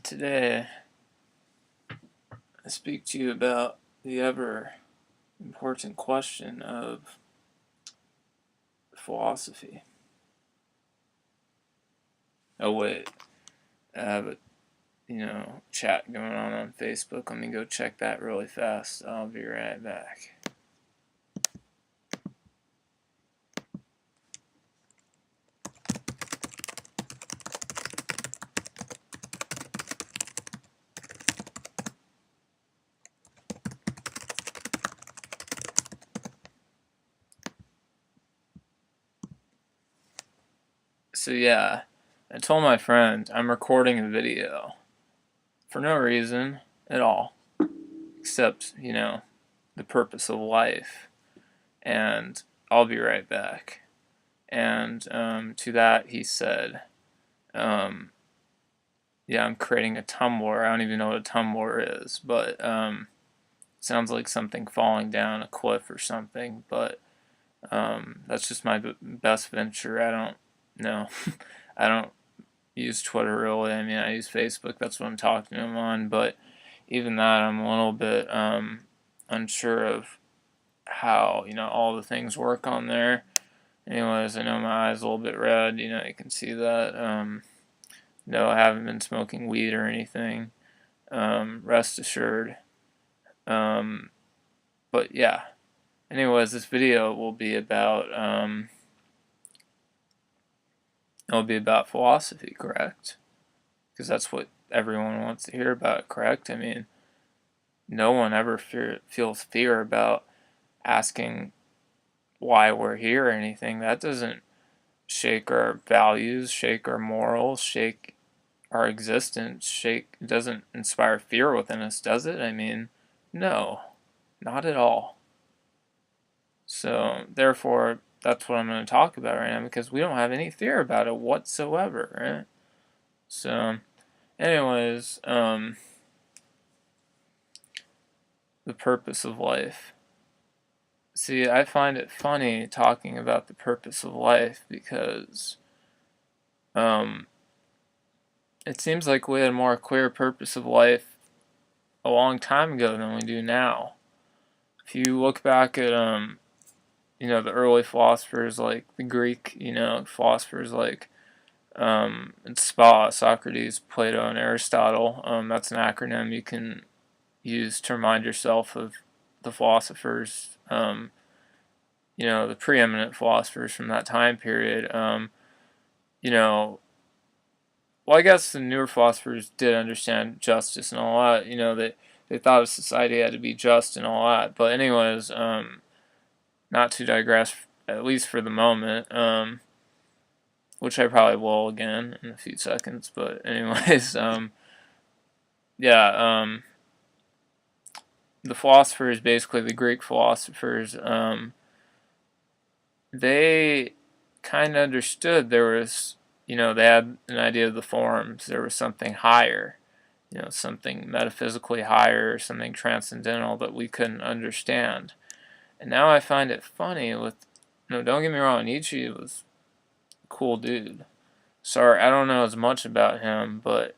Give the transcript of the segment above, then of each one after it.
Today, I speak to you about the ever important question of philosophy. Oh, wait, I have a chat going on Facebook. Let me go check that really fast. I'll be right back. So, yeah, I told my friend I'm recording a video for no reason at all, except, the purpose of life. And I'll be right back. And to that, he said, yeah, I'm creating a tumbler. I don't even know what a tumbler is, but sounds like something falling down a cliff or something. But that's just my best venture. I don't know. I don't use Twitter really. I mean, I use Facebook. That's what I'm talking to him on. But even that, I'm a little bit unsure of how all the things work on there. Anyways, I know my eyes a little bit red. You can see that. No, I haven't been smoking weed or anything. Rest assured. Um, but yeah. Anyways, this video will be about it'll be about philosophy, correct? Because that's what everyone wants to hear about, correct? I mean, no one ever feels fear about asking why we're here or anything. That doesn't shake our values, shake our morals, shake our existence, it doesn't inspire fear within us, does it? I mean, no, not at all. So, therefore, that's what I'm going to talk about right now because we don't have any fear about it whatsoever, right? So, anyways, the purpose of life. See, I find it funny talking about the purpose of life because um, it seems like we had a more clear purpose of life a long time ago than we do now. If you look back at the early philosophers like the Greek, philosophers like Socrates, Plato, and Aristotle. That's an acronym you can use to remind yourself of the philosophers, the preeminent philosophers from that time period. You know, well, I guess the newer philosophers did understand justice and all that. They thought a society had to be just and all that. But anyways, not to digress, at least for the moment. Which I probably will again in a few seconds. But anyways, yeah, the philosophers, basically the Greek philosophers, they kind of understood there was, they had an idea of the forms. There was something higher, something metaphysically higher, something transcendental that we couldn't understand. And now I find it funny with, don't get me wrong, Nietzsche was a cool dude. Sorry, I don't know as much about him, but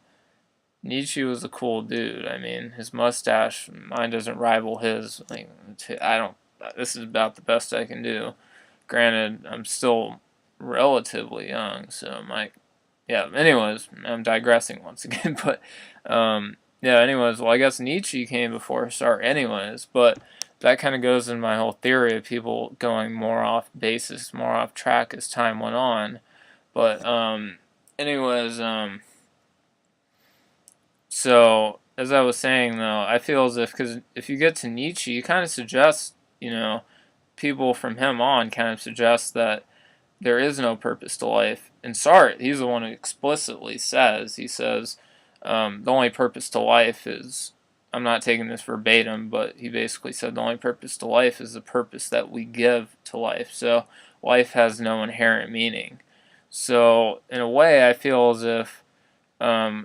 Nietzsche was a cool dude. I mean, his mustache, mine doesn't rival his. Like, I don't. This is about the best I can do. Granted, I'm still relatively young, so yeah. Anyways, I'm digressing once again, but yeah. Anyways, well, I guess Nietzsche came before Sartre. Anyways, but that kind of goes in my whole theory of people going more off basis, more off track as time went on. But anyways, so, as I was saying, though, I feel as if, because if you get to Nietzsche, you kind of suggest, people from him on kind of suggest that there is no purpose to life. And Sartre, he's the one who explicitly says, he says, the only purpose to life is, I'm not taking this verbatim, but he basically said the only purpose to life is the purpose that we give to life. So, life has no inherent meaning. So, in a way, I feel as if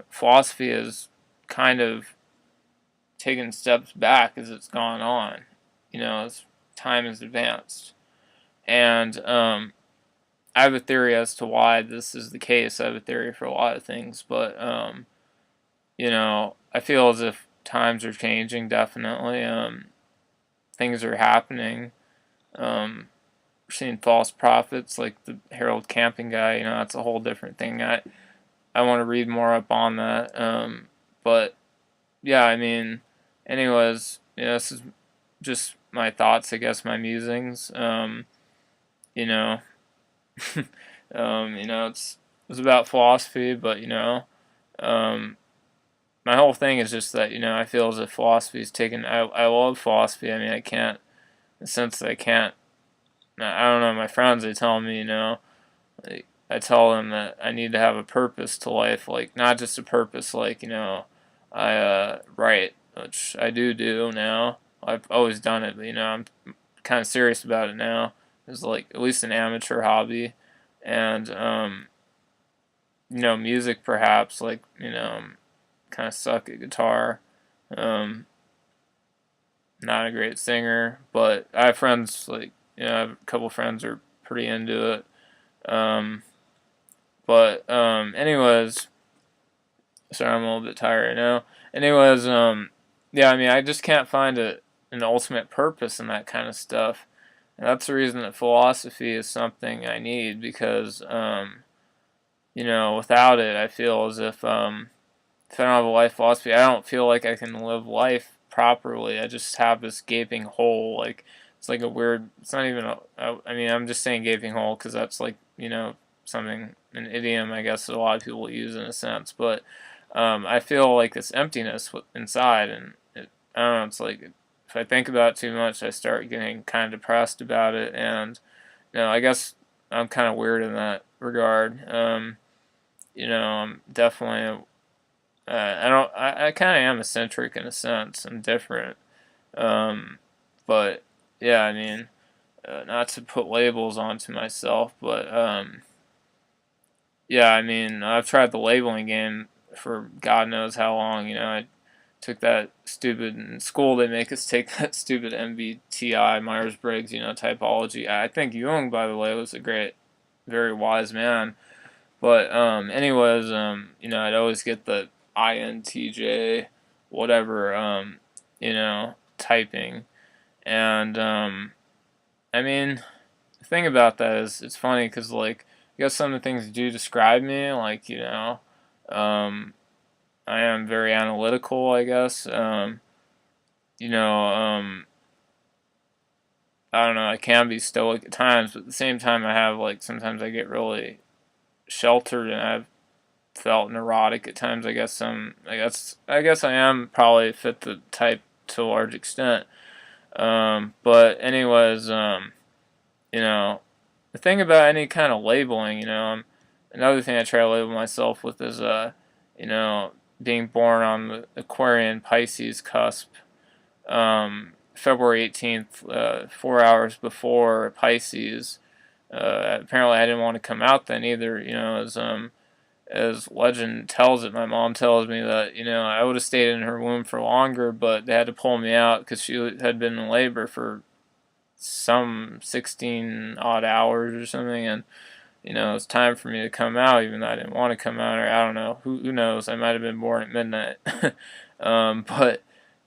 philosophy is kind of taken steps back as it's gone on, as time has advanced. And I have a theory as to why this is the case. I have a theory for a lot of things, but I feel as if times are changing, definitely. Things are happening. We're seeing false prophets like the Harold Camping guy. That's a whole different thing. I want to read more up on that. But yeah, I mean, anyways, this is just my thoughts, I guess, my musings. You know, it's about philosophy, but um, my whole thing is just that I feel as if philosophy is taken. I love philosophy. I mean, I can't, in the sense that I can't. I don't know. My friends, they tell me, like, I tell them that I need to have a purpose to life, like not just a purpose, like I write, which I do now. I've always done it, but I'm kind of serious about it now. It's like at least an amateur hobby, and music perhaps, like kind of suck at guitar. Um, Not a great singer, but I have friends like I have a couple friends who are pretty into it. Um, anyways, sorry, I'm a little bit tired right now. Anyways, yeah, I mean, I just can't find an ultimate purpose in that kind of stuff. And that's the reason that philosophy is something I need, because, without it, I feel as if I don't have a life philosophy, I don't feel like I can live life properly. I just have this gaping hole. Like, it's like a weird, it's not even I mean, I'm just saying gaping hole because that's like, something, an idiom, I guess, that a lot of people use in a sense. But I feel like this emptiness inside, and I don't know, it's like if I think about it too much, I start getting kind of depressed about it. And, I guess I'm kind of weird in that regard. I'm definitely I don't. I kind of am eccentric in a sense. I'm different. Um, but yeah, I mean, not to put labels onto myself, but yeah, I mean, I've tried the labeling game for God knows how long. I took that stupid in school. They make us take that stupid MBTI, Myers-Briggs, typology. I think Jung, by the way, was a great, very wise man. But anyways, I'd always get the INTJ, whatever, typing, and I mean, the thing about that is it's funny because like I guess some of the things do describe me, like um, I am very analytical, I guess. You know, um, I don't know, I can be stoic at times, but at the same time, I have like sometimes I get really sheltered and I've felt neurotic at times. I guess I am probably fit the type to a large extent. But anyways, you know, the thing about any kind of labeling, another thing I try to label myself with is you know, being born on the Aquarian-Pisces cusp. February 18th, 4 hours before Pisces. Apparently, I didn't want to come out then either. As legend tells it, my mom tells me that I would have stayed in her womb for longer, but they had to pull me out because she had been in labor for some 16 odd hours or something, and it's time for me to come out, even though I didn't want to come out, or I don't know, who knows, I might have been born at midnight. But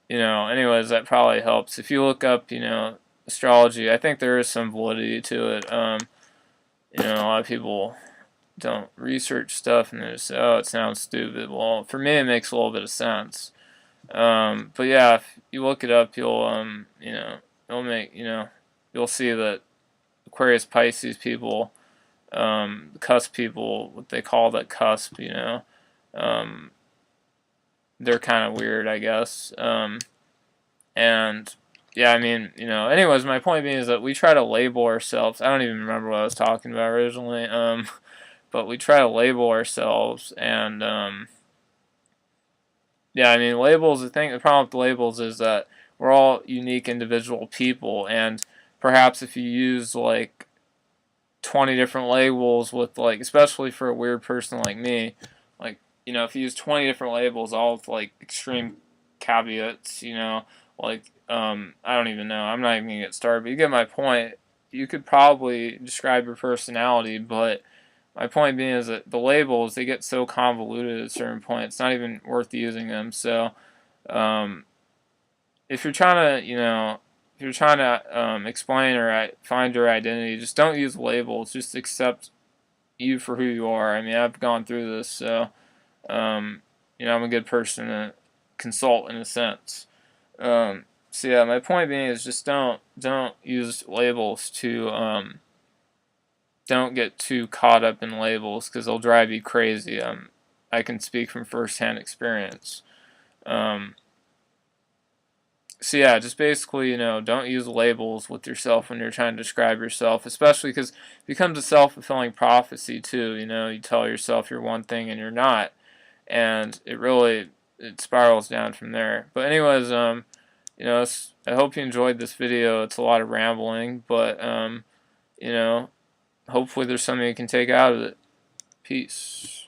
anyways, that probably helps. If you look up, astrology, I think there is some validity to it. A lot of people don't research stuff and they just say, oh, it sounds stupid. Well, for me, it makes a little bit of sense. But yeah, if you look it up, you'll make, you'll see that Aquarius-Pisces people, the cusp people, what they call that cusp, um, they're kind of weird, I guess. And yeah, I mean, anyways, my point being is that we try to label ourselves. I don't even remember what I was talking about originally. But we try to label ourselves, and yeah, I mean, labels. The problem with labels is that we're all unique individual people, and perhaps if you use like 20 different labels with like, especially for a weird person like me, like if you use 20 different labels, all with like extreme caveats, like I don't even know. I'm not even gonna get started, but you get my point. You could probably describe your personality, but my point being is that the labels, they get so convoluted at a certain point, it's not even worth using them. So um, if you're trying to, if you're trying to explain or find your identity, just don't use labels. Just accept you for who you are. I mean, I've gone through this, so um, I'm a good person to consult in a sense. So yeah, my point being is just don't use labels to don't get too caught up in labels because they'll drive you crazy. I can speak from firsthand experience. Um, so yeah, just basically, don't use labels with yourself when you're trying to describe yourself, especially because it becomes a self-fulfilling prophecy too. You tell yourself you're one thing and you're not, and it spirals down from there. But anyways, I hope you enjoyed this video. It's a lot of rambling, but you know, hopefully there's something you can take out of it. Peace.